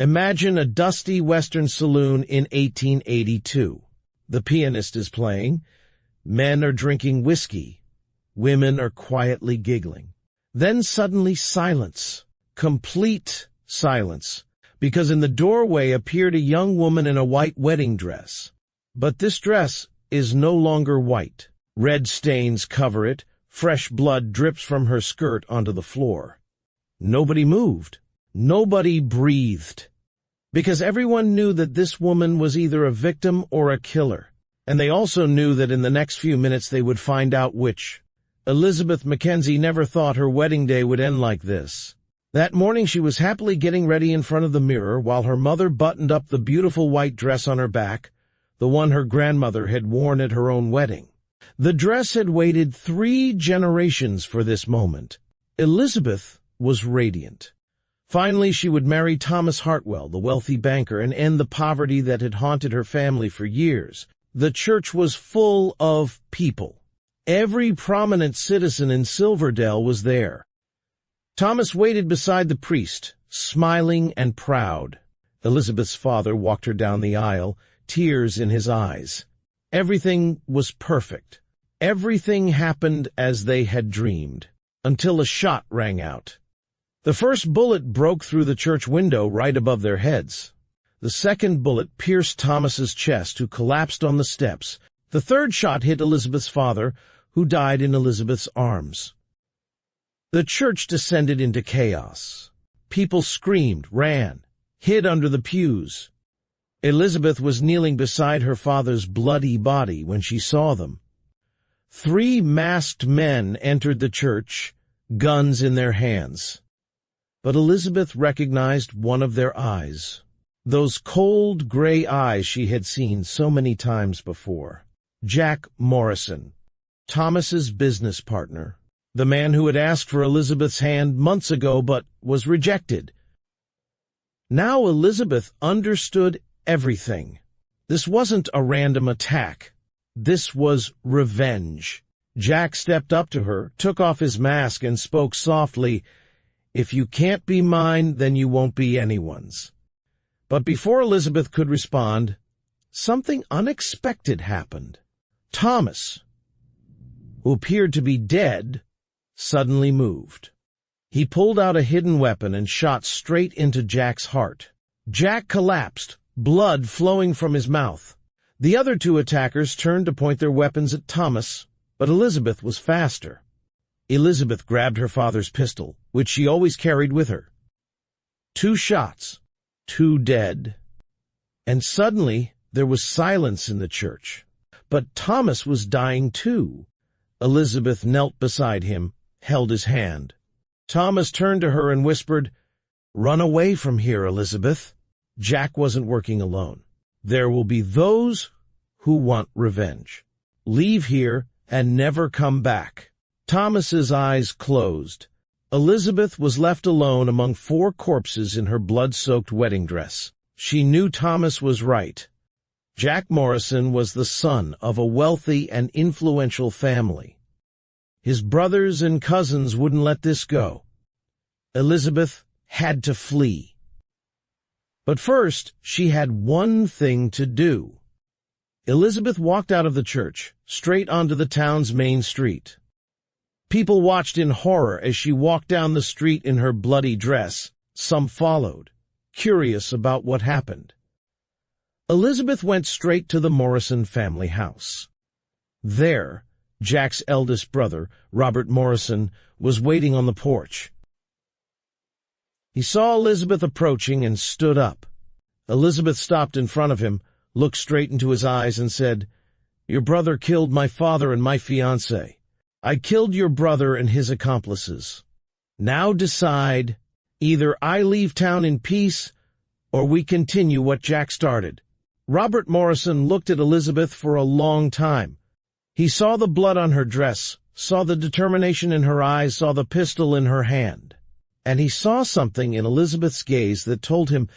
Imagine a dusty Western saloon in 1882. The pianist is playing. Men are drinking whiskey. Women are quietly giggling. Then suddenly silence. Complete silence. Because in the doorway appeared a young woman in a white wedding dress. But this dress is no longer white. Red stains cover it. Fresh blood drips from her skirt onto the floor. Nobody moved. Nobody breathed. Because everyone knew that this woman was either a victim or a killer. And they also knew that in the next few minutes they would find out which. Elizabeth Mackenzie never thought her wedding day would end like this. That morning she was happily getting ready in front of the mirror while her mother buttoned up the beautiful white dress on her back, the one her grandmother had worn at her own wedding. The dress had waited 3 generations for this moment. Elizabeth was radiant. Finally, she would marry Thomas Hartwell, the wealthy banker, and end the poverty that had haunted her family for years. The church was full of people. Every prominent citizen in Silverdale was there. Thomas waited beside the priest, smiling and proud. Elizabeth's father walked her down the aisle, tears in his eyes. Everything was perfect. Everything happened as they had dreamed, until a shot rang out. The first bullet broke through the church window right above their heads. The second bullet pierced Thomas's chest, who collapsed on the steps. The third shot hit Elizabeth's father, who died in Elizabeth's arms. The church descended into chaos. People screamed, ran, hid under the pews. Elizabeth was kneeling beside her father's bloody body when she saw them. 3 masked men entered the church, guns in their hands. But Elizabeth recognized one of their eyes, those cold gray eyes she had seen so many times before. Jack Morrison, Thomas's business partner, the man who had asked for Elizabeth's hand months ago but was rejected. Now Elizabeth understood everything. This wasn't a random attack. This was revenge. Jack stepped up to her, took off his mask, and spoke softly, "If you can't be mine, then you won't be anyone's." But before Elizabeth could respond, something unexpected happened. Thomas, who appeared to be dead, suddenly moved. He pulled out a hidden weapon and shot straight into Jack's heart. Jack collapsed, blood flowing from his mouth. The other 2 attackers turned to point their weapons at Thomas, but Elizabeth was faster. Elizabeth grabbed her father's pistol, which she always carried with her. 2 shots, 2 dead. And suddenly there was silence in the church. But Thomas was dying too. Elizabeth knelt beside him, held his hand. Thomas turned to her and whispered, "Run away from here, Elizabeth." Jack wasn't working alone. There will be those who want revenge. Leave here and never come back. Thomas's eyes closed. Elizabeth was left alone among 4 corpses in her blood-soaked wedding dress. She knew Thomas was right. Jack Morrison was the son of a wealthy and influential family. His brothers and cousins wouldn't let this go. Elizabeth had to flee. But first, she had one thing to do. Elizabeth walked out of the church, straight onto the town's main street. People watched in horror as she walked down the street in her bloody dress. Some followed, curious about what happened. Elizabeth went straight to the Morrison family house. There, Jack's eldest brother, Robert Morrison, was waiting on the porch. He saw Elizabeth approaching and stood up. Elizabeth stopped in front of him, looked straight into his eyes, and said, "Your brother killed my father and my fiancée. I killed your brother and his accomplices. Now decide, either I leave town in peace, or we continue what Jack started." Robert Morrison looked at Elizabeth for a long time. He saw the blood on her dress, saw the determination in her eyes, saw the pistol in her hand. And he saw something in Elizabeth's gaze that told him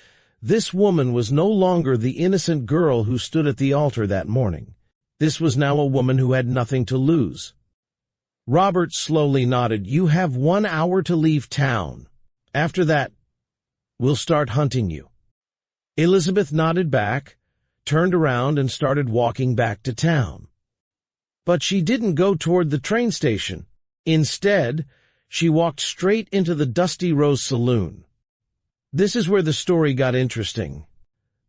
this woman was no longer the innocent girl who stood at the altar that morning. This was now a woman who had nothing to lose. Robert slowly nodded. "You have 1 hour to leave town. After that, we'll start hunting you." Elizabeth nodded back, turned around, and started walking back to town. But she didn't go toward the train station. Instead, she walked straight into the Dusty Rose Saloon. This is where the story got interesting.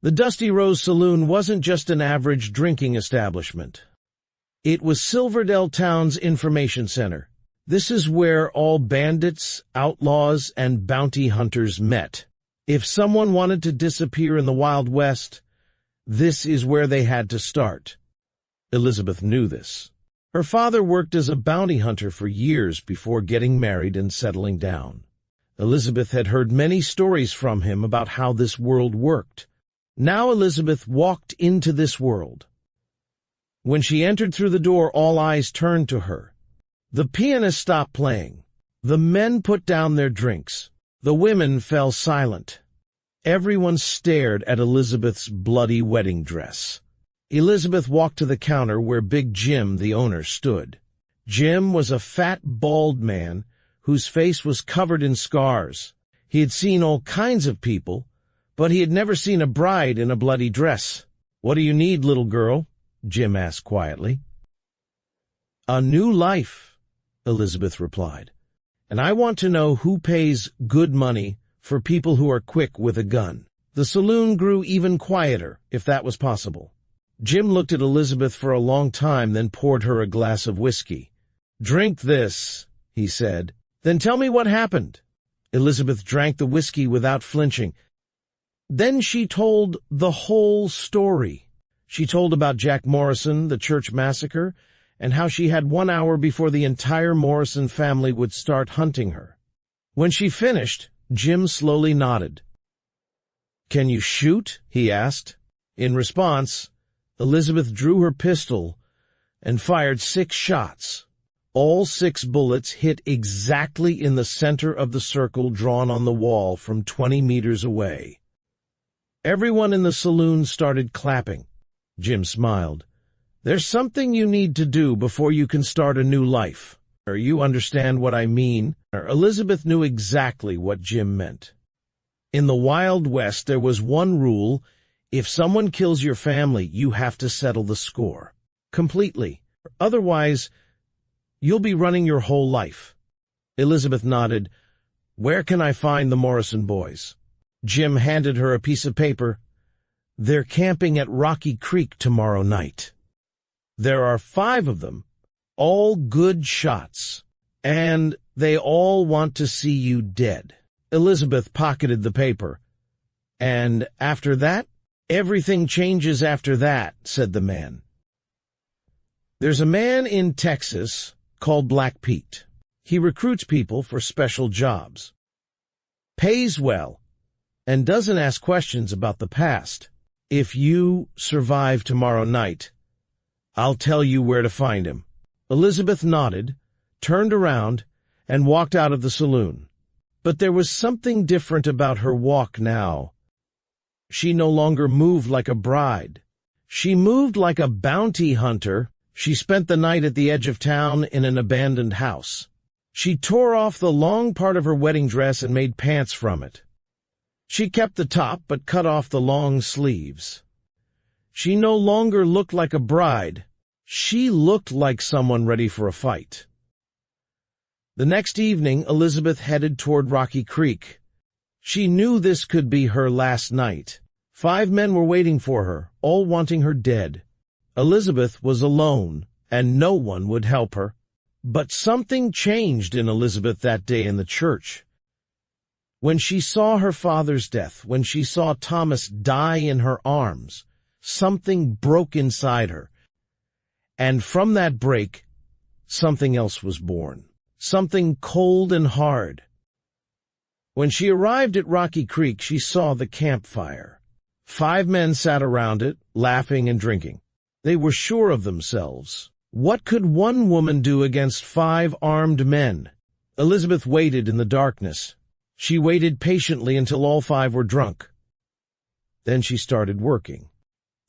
The Dusty Rose Saloon wasn't just an average drinking establishment. It was Silverdale Town's information center. This is where all bandits, outlaws, and bounty hunters met. If someone wanted to disappear in the Wild West, this is where they had to start. Elizabeth knew this. Her father worked as a bounty hunter for years before getting married and settling down. Elizabeth had heard many stories from him about how this world worked. Now Elizabeth walked into this world. When she entered through the door, all eyes turned to her. The pianist stopped playing. The men put down their drinks. The women fell silent. Everyone stared at Elizabeth's bloody wedding dress. Elizabeth walked to the counter where Big Jim, the owner, stood. Jim was a fat, bald man whose face was covered in scars. He had seen all kinds of people, but he had never seen a bride in a bloody dress. "What do you need, little girl?" Jim asked quietly. "A new life," Elizabeth replied. "And I want to know who pays good money for people who are quick with a gun." The saloon grew even quieter, if that was possible. Jim looked at Elizabeth for a long time, then poured her a glass of whiskey. "Drink this," he said. "Then tell me what happened." Elizabeth drank the whiskey without flinching. Then she told the whole story. She told about Jack Morrison, the church massacre, and how she had 1 hour before the entire Morrison family would start hunting her. When she finished, Jim slowly nodded. "Can you shoot?" he asked. In response, Elizabeth drew her pistol and fired 6 shots. All 6 bullets hit exactly in the center of the circle drawn on the wall from 20 meters away. Everyone in the saloon started clapping. Jim smiled. "There's something you need to do before you can start a new life. You understand what I mean?" Elizabeth knew exactly what Jim meant. In the Wild West, there was one rule: if someone kills your family, you have to settle the score. Completely. Otherwise, you'll be running your whole life. Elizabeth nodded. "Where can I find the Morrison boys?" Jim handed her a piece of paper. "They're camping at Rocky Creek tomorrow night. There are 5 of them, all good shots, and they all want to see you dead." Elizabeth pocketed the paper. "And after that?" "Everything changes after that," said the man. "There's a man in Texas called Black Pete. He recruits people for special jobs, pays well, and doesn't ask questions about the past. If you survive tomorrow night, I'll tell you where to find him." Elizabeth nodded, turned around, and walked out of the saloon. But there was something different about her walk now. She no longer moved like a bride. She moved like a bounty hunter. She spent the night at the edge of town in an abandoned house. She tore off the long part of her wedding dress and made pants from it. She kept the top but cut off the long sleeves. She no longer looked like a bride. She looked like someone ready for a fight. The next evening, Elizabeth headed toward Rocky Creek. She knew this could be her last night. 5 men were waiting for her, all wanting her dead. Elizabeth was alone, and no one would help her. But something changed in Elizabeth that day in the church. When she saw her father's death, when she saw Thomas die in her arms, something broke inside her. And from that break, something else was born. Something cold and hard. When she arrived at Rocky Creek, she saw the campfire. 5 men sat around it, laughing and drinking. They were sure of themselves. What could one woman do against 5 armed men? Elizabeth waited in the darkness. She waited patiently until all 5 were drunk. Then she started working.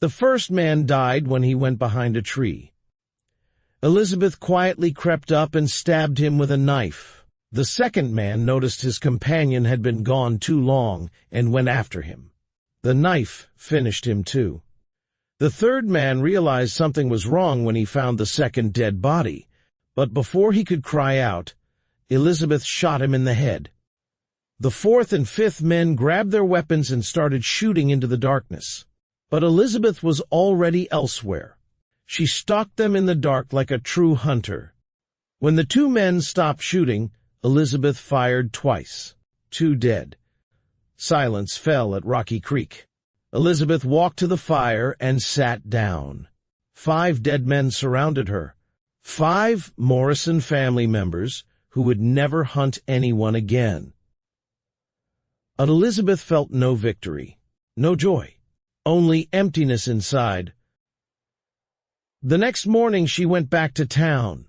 The first man died when he went behind a tree. Elizabeth quietly crept up and stabbed him with a knife. The second man noticed his companion had been gone too long and went after him. The knife finished him too. The third man realized something was wrong when he found the second dead body, but before he could cry out, Elizabeth shot him in the head. The fourth and fifth men grabbed their weapons and started shooting into the darkness. But Elizabeth was already elsewhere. She stalked them in the dark like a true hunter. When the two men stopped shooting, Elizabeth fired twice. 2 dead. Silence fell at Rocky Creek. Elizabeth walked to the fire and sat down. 5 dead men surrounded her. 5 Morrison family members who would never hunt anyone again. But Elizabeth felt no victory, no joy, only emptiness inside. The next morning she went back to town,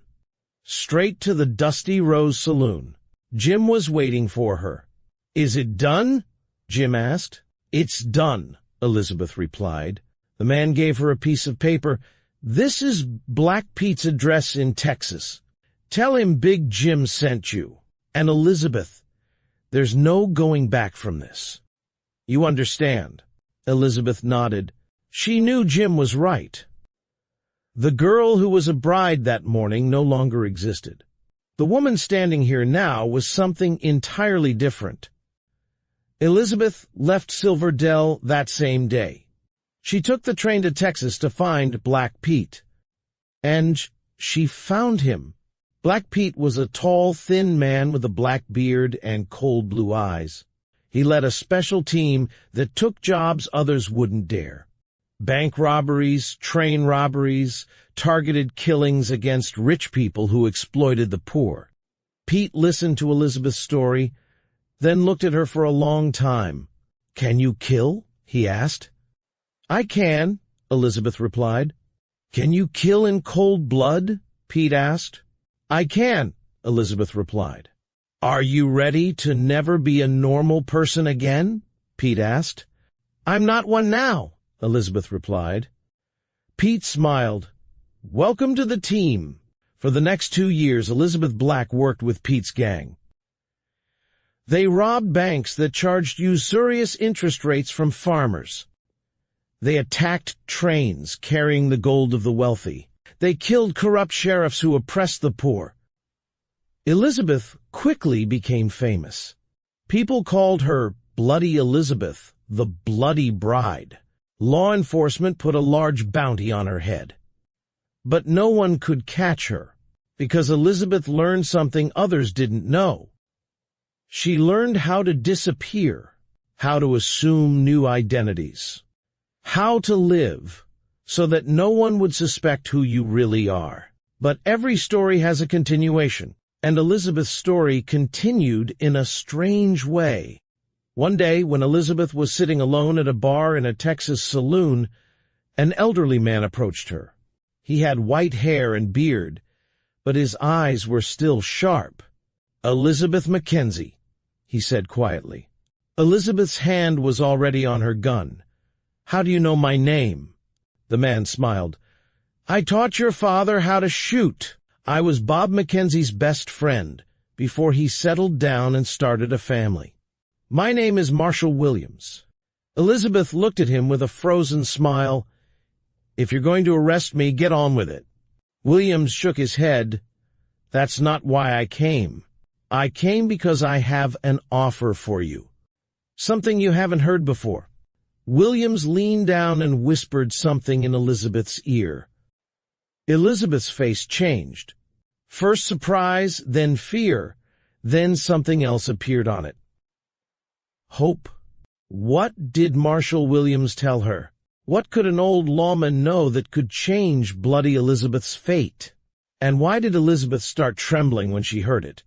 straight to the Dusty Rose Saloon. Jim was waiting for her. "Is it done?" Jim asked. "It's done," Elizabeth replied. The man gave her a piece of paper. "This is Black Pete's address in Texas. Tell him Big Jim sent you. And Elizabeth, there's no going back from this. You understand?" Elizabeth nodded. She knew Jim was right. The girl who was a bride that morning no longer existed. The woman standing here now was something entirely different. Elizabeth left Silverdale that same day. She took the train to Texas to find Black Pete. And she found him. Black Pete was a tall, thin man with a black beard and cold blue eyes. He led a special team that took jobs others wouldn't dare. Bank robberies, train robberies, targeted killings against rich people who exploited the poor. Pete listened to Elizabeth's story, then looked at her for a long time. "Can you kill?" he asked. "I can," Elizabeth replied. "Can you kill in cold blood?" Pete asked. "I can," Elizabeth replied. "Are you ready to never be a normal person again?" Pete asked. "I'm not one now," Elizabeth replied. Pete smiled. "Welcome to the team." For the next 2 years, Elizabeth Black worked with Pete's gang. They robbed banks that charged usurious interest rates from farmers. They attacked trains carrying the gold of the wealthy. They killed corrupt sheriffs who oppressed the poor. Elizabeth quickly became famous. People called her Bloody Elizabeth, the Bloody Bride. Law enforcement put a large bounty on her head. But no one could catch her, because Elizabeth learned something others didn't know. She learned how to disappear, how to assume new identities, how to live so that no one would suspect who you really are. But every story has a continuation, and Elizabeth's story continued in a strange way. One day, when Elizabeth was sitting alone at a bar in a Texas saloon, an elderly man approached her. He had white hair and beard, but his eyes were still sharp. "Elizabeth Mackenzie," he said quietly. Elizabeth's hand was already on her gun. "How do you know my name?" The man smiled. "I taught your father how to shoot. I was Bob Mackenzie's best friend before he settled down and started a family. My name is Marshall Williams." Elizabeth looked at him with a frozen smile. "If you're going to arrest me, get on with it." Williams shook his head. "That's not why I came. I came because I have an offer for you. Something you haven't heard before." Williams leaned down and whispered something in Elizabeth's ear. Elizabeth's face changed. First surprise, then fear, then something else appeared on it. Hope. What did Marshall Williams tell her? What could an old lawman know that could change Bloody Elizabeth's fate? And why did Elizabeth start trembling when she heard it?